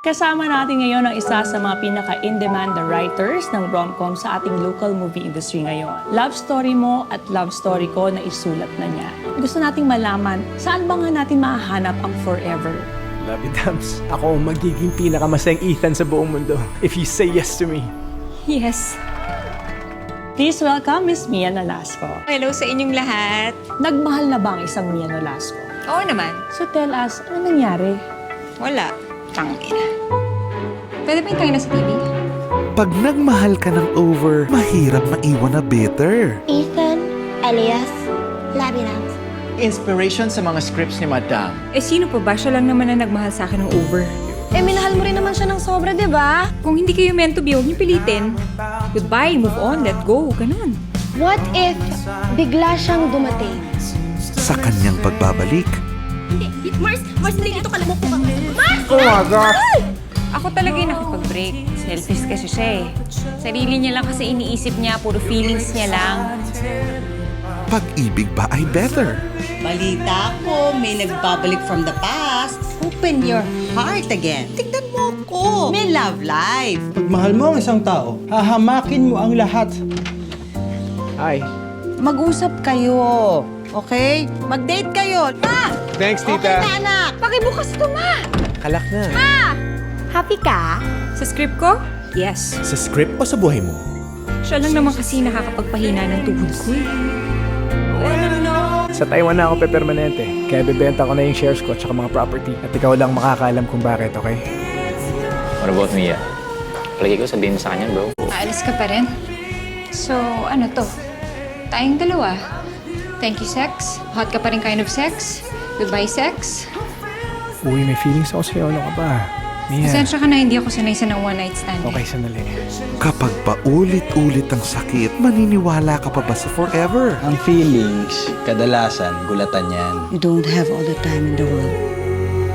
Kasama natin ngayon ang isa sa mga pinaka-in-demand na writers ng rom-com sa ating local movie industry ngayon. Love story mo at love story ko na isulat na niya. Gusto nating malaman, saan ba nga natin mahahanap ang forever? Love you, Dams. Ako ang magiging pinakamasayang Ethan sa buong mundo if you say yes to me. Yes. Please welcome Miss Mia Nolasco. Hello sa inyong lahat. Nagmahal na ba ang isang Mia Nolasco? Oo naman. So tell us, ano nangyari? Wala. Tangina. Pwede ba yung na sa TV? Pag nagmahal ka ng over, mahirap maiwan na bitter. Ethan, alias Labinant. Inspiration sa mga scripts ni Madam. Eh sino pa ba? Siya lang naman na nagmahal sa akin ng over. Eh, minahal mo rin naman siya ng sobra, di ba? Kung hindi kayo meant to be, huwag niyo pilitin. Goodbye, move on, let go, ganun. What if bigla siyang dumating? Sa kanyang pagbabalik, Mars, nandito ka lang. Mars! Oh my gosh! Ako talaga yung nakipag-break. Selfish kasi siya eh. Sarili niya lang kasi iniisip niya, puro feelings niya lang. pag-ibig ba ay better? Balita ko, may nagbabalik from the past. Open your heart again. Tignan mo ko. May love life. Pag mahal mo ang isang tao, hahamakin mo ang lahat. Hi. Mag-usap kayo. Okay? Mag-date kayo. Ma! Thanks, Okay tita. na, anak. Pakibukas to, ma! Kalak na. Happy ka? Sa script ko? Yes. Sa script o sa buhay mo? Siya lang naman kasi nakakapagpahina ng tuhod ko eh. Sa Taiwan na ako pepermanente. Kaya bebenta ko na yung shares ko at saka mga property. At ikaw lang makakaalam kung bakit, okay? What about Mia? Palagi ko sabihin mo sa kanya, bro. Aalis ka pa rin? So, ano to? Tayong dalawa. Thank you, sex. Hot ka pa rin kind of sex. Goodbye, sex. Uy, may feelings ako sa'yo. Ano ka ba? Mia. Pasensya ka na, hindi ako sanay sa ng one-night stand. Okay, sandali. Kapag paulit-ulit ang sakit, maniniwala ka pa ba sa forever? Ang feelings, kadalasan, gulatan yan. You don't have all the time in the world.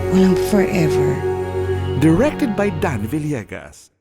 Walang forever. Directed by Dan Villegas.